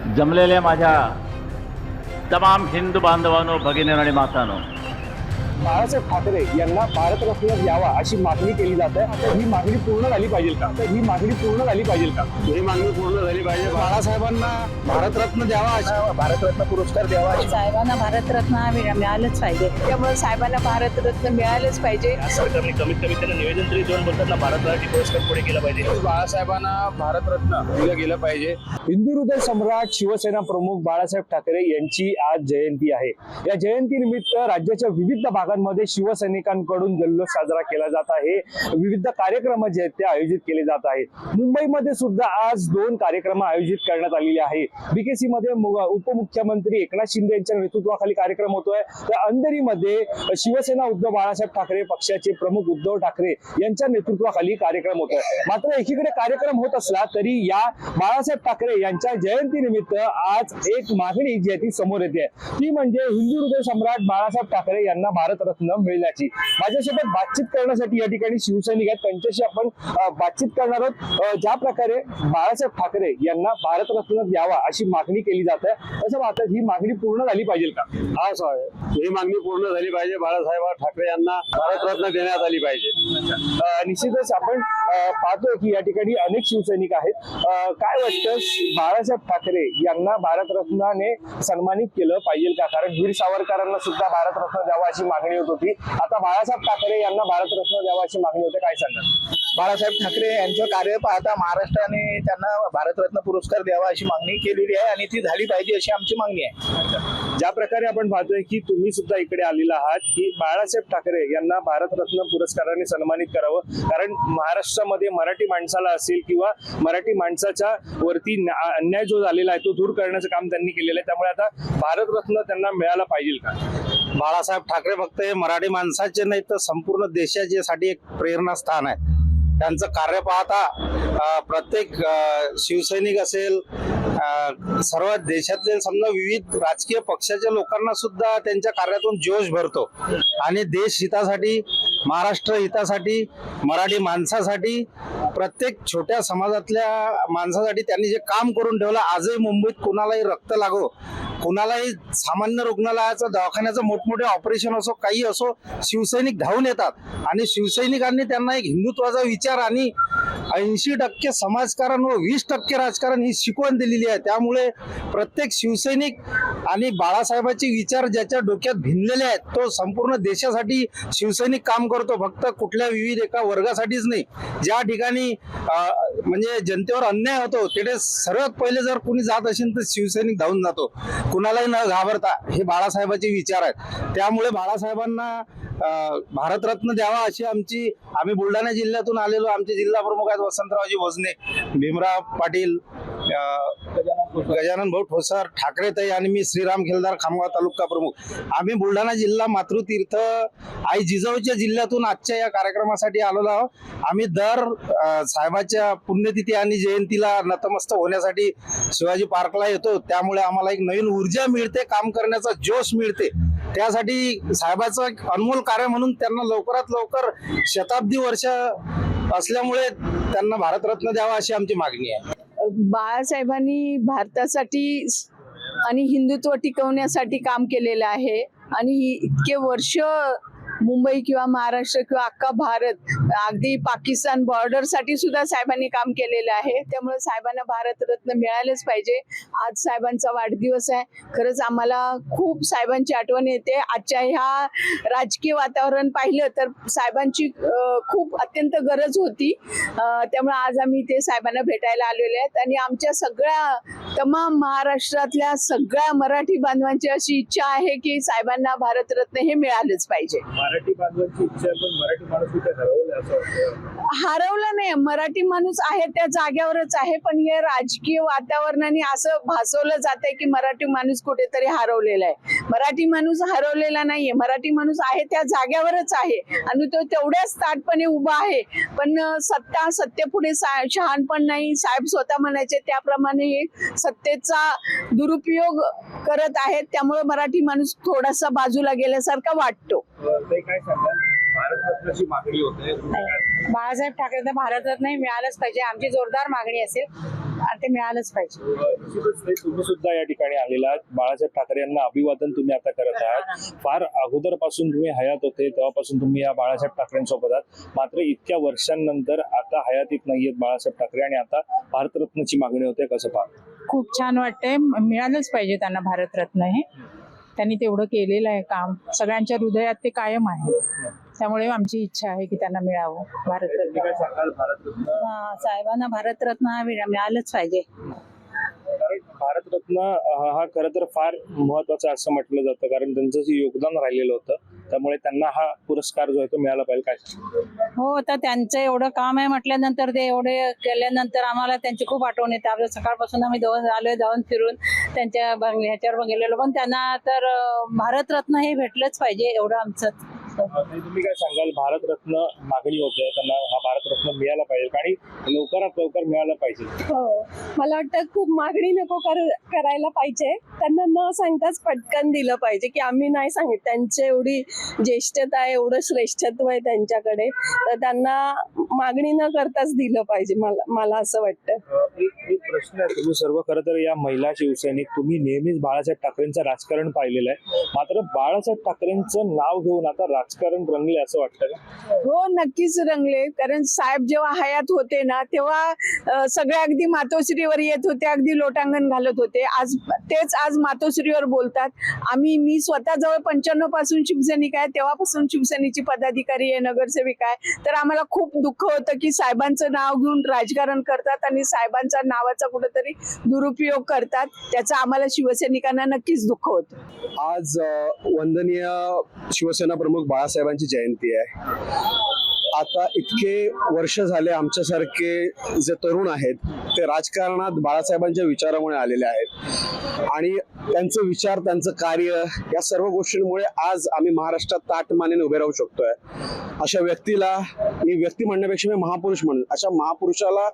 जमलेल्या माझ्या तमाम हिंदू बांधवांनो, भगिनींनो आणि मातांनो, बाळासाहेब ठाकरे यांना भारतरत्न द्यावा अशी मागणी केली जाते। ही मागणी पूर्ण झाली पाहिजे का? ही मागणी पूर्ण झाली पाहिजे का? ही मागणी पूर्ण झाली पाहिजे। बाळासाहेबांना भारतरत्न द्यावा, भारतरत्न पुरस्कार द्यावा। साहेबांना भारतरत्न मिळालंच पाहिजे, त्यामुळे साहेबांना भारतरत्न मिळालंच पाहिजे। सरकारने कमीत कमी त्यांना निवेदन तरी देऊन बोलतात ना, भारतरत्न पुरस्कार पुढे केला पाहिजे। बाळासाहेबांना भारतरत्न दिलं गेलं पाहिजे। हिंदू हृदय सम्राट शिवसेना प्रमुख बाळासाहेब ठाकरे यांची आज जयंती आहे। या जयंतीनिमित्त राज्याच्या विविध भागांमध्ये शिवसैनिकांकडून जल्लोष साजरा केला जात आहे। विविध कार्यक्रम जे आहेत ते आयोजित केले जात आहेत। मुंबईमध्ये सुद्धा आज 2 कार्यक्रम आयोजित करण्यात आलेले आहे। बीकेसी मध्ये उपमुख्यमंत्री एकनाथ शिंदे यांच्या नेतृत्वाखाली कार्यक्रम होतोय, तर अंधेरीमध्ये शिवसेना उद्धव बाळासाहेब ठाकरे पक्षाचे प्रमुख उद्धव ठाकरे यांच्या नेतृत्वाखाली कार्यक्रम होतोय। मात्र एकीकडे कार्यक्रम होत असला तरी या बाळासाहेब ठाकरे यांच्या जयंतीनिमित्त आज एक मागणी जी आहे ती समोर येते, ती म्हणजे हिंदू हृदय सम्राट बाळासाहेब ठाकरे यांना भारतरत्न मिळण्याची। माझ्यासोबत बातचीत करण्यासाठी या ठिकाणी शिवसैनिक आहेत, त्यांच्याशी आपण बातचीत करणार आहोत। ज्या प्रकारे बाळासाहेब ठाकरे यांना भारतरत्न द्यावा अशी मागणी केली जाते, असं वाटतं ही मागणी पूर्ण झाली पाहिजे का? हा साहेब, ही मागणी पूर्ण झाली पाहिजे। बाळासाहेब ठाकरे यांना भारतरत्न देण्यात आली पाहिजे। निश्चितच आपण पाहतोय की या ठिकाणी अनेक शिवसैनिक आहेत। काय वाटतं, बाळासाहेब ठाकरे यांना भारतरत्नाने सन्मानित केलं पाहिजे का? कारण वीर सावरकरांना सुद्धा भारतरत्न द्यावा अशी मागणी होत होती, आता बाळासाहेब ठाकरे यांना भारतरत्न द्यावा अशी मागणी होते, काय सांगणार? बाळासाहेब ठाकरे यांचं कार्य पाहता महाराष्ट्राने त्यांना भारतरत्न पुरस्कार द्यावा अशी मागणी केलेली आहे आणि ती झाली पाहिजे अशी आमची मागणी आहे। ज्या प्रकारे आपण पाहतोय की तुम्ही सुद्धा इकडे आलेला आहात की बाळासाहेब ठाकरे यांना भारतरत्न पुरस्काराने सन्मानित करावं, कारण महाराष्ट्रामध्ये मराठी माणसाला असेल किंवा मराठी माणसाच्या वरती अन्याय जो झालेला आहे तो दूर करण्याचं काम त्यांनी केलेलं आहे, त्यामुळे आता भारतरत्न त्यांना मिळाला पाहिजे का? बाळासाहेब ठाकरे फक्त हे मराठी माणसाचे नाही तर संपूर्ण देशासाठी एक प्रेरणास्थान आहे। त्यांचं कार्य पाहता प्रत्येक शिवसैनिक असेल, सर्व देशातले समजा विविध राजकीय पक्षाच्या लोकांना सुद्धा त्यांच्या कार्यातून जोश भरतो आणि देश हितासाठी, महाराष्ट्र हितासाठी, मराठी माणसासाठी, प्रत्येक छोट्या समाजातल्या माणसासाठी त्यांनी जे काम करून ठेवलं, आजही मुंबईत कुणालाही रक्त लागो, कुणालाही सामान्य रुग्णालयाचं, दवाखान्याचं मोठमोठे ऑपरेशन असो, काही असो, शिवसैनिक धावून येतात आणि शिवसैनिकांनी त्यांना एक हिंदुत्वाचा विचार आणि 80% समाजकारण व 20% राजकारण ही शिकवण दिलेली आहे। त्यामुळे प्रत्येक शिवसैनिक आणि बाळासाहेबांचे विचार ज्याच्या डोक्यात भिनलेले आहेत, तो संपूर्ण देशासाठी शिवसैनिक काम करतो, फक्त कुठल्या विविध एका वर्गासाठीच नाही। ज्या ठिकाणी म्हणजे जनतेवर अन्याय होतो तिथे सर्वात पहिले जर कोणी जात असेल तर शिवसैनिक धावून जातो, कुणालाही न घाबरता। हे बाळासाहेबांचे विचार आहेत, त्यामुळे बाळासाहेबांना भारतरत्न द्यावा अशी आम्ही बुलढाणा जिल्ह्यातून आलेलो, आमचे जिल्हा प्रमुख आहेत वसंतरावजी भोजने, भीमराव पाटील, गजानन भाऊ ठोसर, ठाकरेताई आणि मी श्रीराम खेलदार, खामगाव तालुका प्रमुख। आम्ही बुलढाणा जिल्हा मातृतीर्थ आई जिजाऊच्या जिल्ह्यातून आजच्या या कार्यक्रमासाठी आलेलो आहोत। आम्ही दर साहेबाच्या पुण्यतिथी आणि जयंतीला नतमस्तक होण्यासाठी शिवाजी पार्कला येतो, त्यामुळे आम्हाला एक नवीन ऊर्जा मिळते, काम करण्याचा जोश मिळते। त्यासाठी साहेबाचं एक अनमोल कार्य म्हणून त्यांना लवकरात लवकर शताब्दी वर्ष असल्यामुळे त्यांना भारतरत्न द्यावा अशी आमची मागणी आहे। बाळासाहेबांनी भारतासाठी आणि हिंदुत्व टिकवण्यासाठी काम केलेलं आहे आणि इतके वर्ष मुंबई किंवा महाराष्ट्र किंवा अख्खा भारत, अगदी पाकिस्तान बॉर्डर साठी सुद्धा साहेबांनी काम केलेलं आहे, त्यामुळे साहेबांना भारतरत्न मिळालेच पाहिजे। आज साहेबांचा वाढदिवस आहे, खरंच आम्हाला खूप साहेबांची आठवण येते। आजच्या ह्या राजकीय वातावरण पाहिलं तर साहेबांची खूप अत्यंत गरज होती, त्यामुळे आज आम्ही ते साहेबांना भेटायला आलेले आहेत आणि आमच्या सगळ्या तमाम महाराष्ट्रातल्या सगळ्या मराठी बांधवांची अशी इच्छा आहे की साहेबांना भारतरत्न हे मिळालंच पाहिजे। मराठी बांधवांची इच्छा, पण मराठी माणूस कुठे हरवलं असं वाटतं? हरवलं नाही, मराठी माणूस आहे त्या जागेवरच आहे, पण हे राजकीय वातावरणाने असं भासवलं जातंय की मराठी माणूस कुठेतरी हरवलेला आहे। मराठी माणूस हरवलेला नाहीये, मराठी माणूस आहे त्या जागेवरच आहे आणि तो तेवढ्याच ताटपणे उभा आहे, पण सत्तेपुढे शहाणपण नाही। साहेब स्वतः म्हणायचे त्याप्रमाणे हे सत्तेचा दुरुपयोग करत आहेत, त्यामुळे मराठी माणूस थोडासा बाजूला गेल्यासारखा वाटतो। ते काय सांगाल, भारतरत्नाची मागणी होते. बाळासाहेब ठाकरेंना भारतरत्न हे मिळालंच पाहिजे. आमची जोरदार मागणी असेल आणि ते मिळालंच पाहिजे. निश्चितच तुम्ही सुद्धा या ठिकाणी आलेला आहात. बाळासाहेब ठाकरे यांना अभिवादन तुम्ही आता करत आहात. फार अगोदरपासून तुम्ही हयात होते तेव्हापासून तुम्ही या बाळासाहेब ठाकरेंसोबत आहात. मात्र इतक्या वर्षांनंतर आता हयातीत नाहीयेत बाळासाहेब ठाकरे आणि आता भारतरत्नाची मागणी होते. कसं पाहता? खूप छान वाटतंय. मिळालंच पाहिजे त्यांना भारतरत्न हे. त्यांनी तेवढं केलेलं आहे काम. सगळ्यांच्या हृदयात ते कायम आहे. त्यामुळे आमची इच्छा आहे की त्यांना मिळावं भारतरत्न. काय सांगाल भारतरत्न? साहेबांना भारतरत्न मिळालंच पाहिजे. कारण भारतरत्न हा खरं तर फार महत्वाचा असं म्हटलं जातं, कारण त्यांचं जे योगदान राहिलेलं होतं त्यामुळे त्यांना हा पुरस्कार जो आहे तो मिळाला पाहिजे. काय हो, तर त्यांचं एवढं काम आहे म्हटल्यानंतर ते एवढे केल्यानंतर आम्हाला त्यांची खूप आठवण येते. आपल्या सकाळपासून आम्ही आलोय जाऊन फिरून त्यांच्या ह्याच्यावर गेलेलो, पण त्यांना तर भारतरत्न हे भेटलंच पाहिजे एवढं आमचं. तुम्ही काय सांगाल? भारतरत्न मागणी होते, त्यांना हा भारतरत्न मिळाला पाहिजे आणि लवकरात लवकर मिळाला पाहिजे. हो, मला वाटतं खूप मागणी नको करायला पाहिजे. त्यांना न सांगताच पटकन दिलं पाहिजे की आम्ही नाही सांगित. त्यांची एवढी ज्येष्ठता आहे, एवढं श्रेष्ठत्व आहे त्यांच्याकडे, तर त्यांना मागणी न करताच दिलं पाहिजे. मला असं वाटतं. एक प्रश्न आहे. तुम्ही सर्व खरं तर या महिला शिवसैनिक, तुम्ही नेहमीच बाळासाहेब ठाकरेंचं राजकारण पाहिलेलं आहे, मात्र बाळासाहेब ठाकरेंचं नाव घेऊन आता राजकारण रंगले असं वाटतं का? हो, नक्कीच रंगले. कारण साहेब जेव्हा हयात होते ना तेव्हा सगळे अगदी मातोश्रीवर येत होते, अगदी लोटांगण घालत होते. आज मातोश्रीवर बोलतात. मी स्वतः जवळ 95 पासून शिवसैनिक आहे, तेव्हापासून शिवसेनेची पदाधिकारी आहे, नगरसेविक आहे. तर आम्हाला खूप दुःख होतं की साहेबांचं नाव घेऊन राजकारण करतात आणि साहेबांच्या नावाचा कुठेतरी दुरुपयोग करतात. त्याचा आम्हाला शिवसैनिकांना नक्कीच दुःख होतं. आज वंदनीय शिवसेना प्रमुख बाळासाहेबांची जयंती आहे. आता इतके वर्ष झाले आमच्यासारखे जे तरुण आहेत ते राजकारणात बाळासाहेबांच्या विचारामुळे आलेले आहेत आणि त्यांचे विचार, त्यांचं कार्य या सर्व गोष्टींमुळे आज आम्ही महाराष्ट्रात ताटमानेने उभे राहू शकतोय. अशा व्यक्तीला, मी व्यक्ती म्हणण्यापेक्षा मी महापुरुष म्हणेन, अशा महापुरुषाला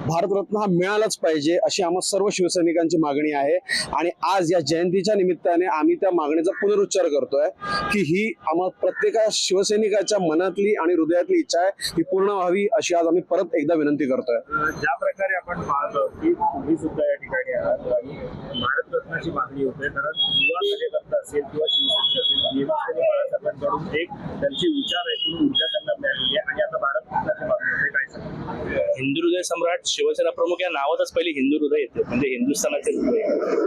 भारतरत्न हा मिळालाच पाहिजे अशी आम्हा सर्व शिवसैनिकांची मागणी आहे. आणि आज या जयंतीच्या निमित्ताने आम्ही त्या मागणीचा पुनरुच्चार करतोय की ही आम्हा प्रत्येका शिवसैनिकाच्या मनातली आणि हृदयातली इच्छा आहे, ही पूर्ण व्हावी अशी आज आम्ही परत एकदा विनंती करतोय. ज्या प्रकारे आपण पाहतो की तुम्ही सुद्धा या ठिकाणी आहात आणि भारतरत्नाची मागणी होते, कारण युवा कार्यकर्ता असेल किंवा शिवसैनिक असेल, नेहमीच बाळासाहेबांकडून एक त्यांचे विचार ऐकून ऊर्जा त्यांना मिळालेली आहे आणि आता भारतरत्नाची मागणी होते. काय सांगा? हिंदू हृदय सम्राट शिवसेना प्रमुख या नावातच पहिले हिंदू हृदय येते, म्हणजे हिंदुस्थानाचे हृदय.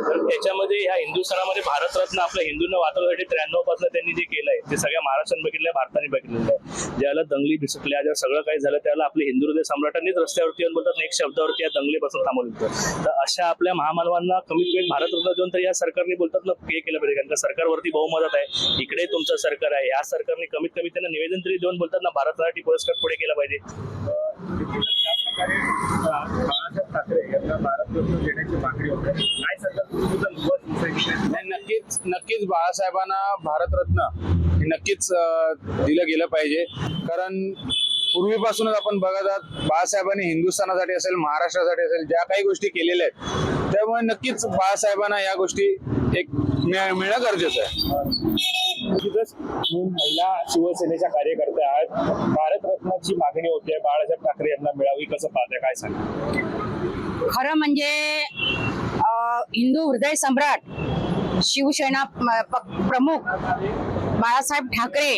तर त्याच्यामध्ये ह्या हिंदुस्थानामध्ये भारतरत्न आपल्या हिंदूंना वाचवण्यासाठी 93 पासून त्यांनी जे केलंय ते सगळ्या महाराष्ट्राने बघितलंय, भारताने बघितलेलं आहे. ज्याला दंगली भिसकल्या, ज्या सगळं काही झालं त्याला आपले हिंदू हृदय सम्राटांनीच रस्त्यावरती येऊन बोलतात एक शब्दावरती या दंगलीपासून थांबवलं होतं. तर अशा आपल्या महामानवांना कमीत कमी भारतरत्न देऊन तर या सरकारने बोलतात ना हे केलं पाहिजे, कारण का सरकारवरती बहुमत आहे. इकडे तुमचं सरकार आहे, या सरकारने कमीत कमी त्यांना निवेदन तरी देऊन बोलतात ना भारतासाठी पुरस्कार पुढे केला पाहिजे. बाळासाहेब ठाकरे यांना भारतरत्न देण्याची मागणी होते. काय सांगाल? तुम्ही सुद्धा युवा शिवसैनिक आहेत. नक्कीच बाळासाहेबांना भारतरत्न हे नक्कीच दिलं गेलं पाहिजे. कारण पूर्वीपासूनच आपण बघत आहात बाळासाहेबांनी हिंदुस्थानासाठी असेल, महाराष्ट्रासाठी असेल, ज्या काही गोष्टी केलेल्या आहेत, त्यामुळे नक्कीच बाळासाहेबांना या गोष्टी एक मिळणं गरजेचं आहे. महिला शिवसेनेच्या कार्यकर्त्या आहेत. भारतरत्नाची मागणी होते, बाळासाहेब ठाकरे यांना मिळावी. कसं पाहताय? काय सांगा? खरं म्हणजे हिंदू हृदय सम्राट शिवसेना प्रमुख बाळासाहेब ठाकरे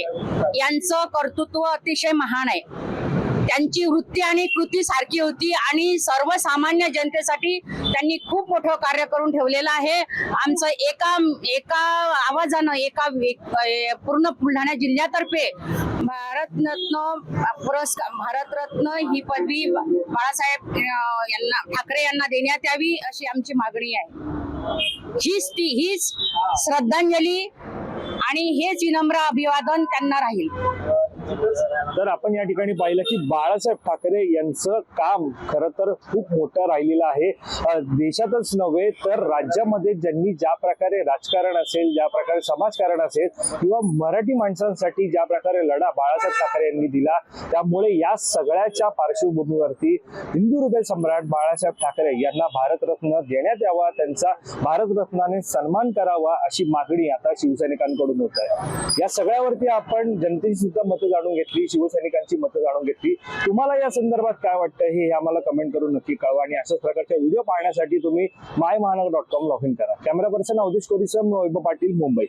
यांचं कर्तृत्व अतिशय महान आहे. त्यांची वृत्ती आणि कृती सारखी होती आणि सर्वसामान्य जनतेसाठी त्यांनी खूप मोठं कार्य करून ठेवलेलं आहे. आमचं एका आवाजानं पूर्ण बुलढाणा जिल्ह्यातर्फे भारतरत्न ही पदवी बाळासाहेब ठाकरे यांना देण्यात यावी अशी आमची मागणी आहे. हीच श्रद्धांजली आणि हेच विनम्र अभिवादन त्यांना राहील. तर आपण या ठिकाणी पाहिलं की बाळासाहेब ठाकरे यांचं काम खरं तर खूप मोठं राहिलेलं आहे. देशातच नव्हे तर राज्यामध्ये ज्यांनी ज्या प्रकारे राजकारण असेल, ज्या प्रकारे समाजकारण असेल किंवा मराठी माणसांसाठी ज्या प्रकारे लढा बाळासाहेब ठाकरे यांनी दिला, त्यामुळे या सगळ्याच्या पार्श्वभूमीवरती हिंदू हृदय सम्राट बाळासाहेब ठाकरे यांना भारतरत्न देण्यात यावा, त्यांचा भारतरत्नाने सन्मान करावा अशी मागणी आता शिवसैनिकांकडून होत आहे. या सगळ्यावरती आपण जनतेची सुद्धा मतं जाणून घेतली, शिवसैनिकांची मतं जाणून घेतली. तुम्हाला या संदर्भात काय वाटतं हे आम्हाला कमेंट करून नक्की कळवा आणि अशाच प्रकारच्या व्हिडिओ पाहण्यासाठी तुम्ही mymahanak.com लॉग इन करा. कॅमेरा पर्सन अवधेश कोरीसह मी वैभव पाटील, मुंबई.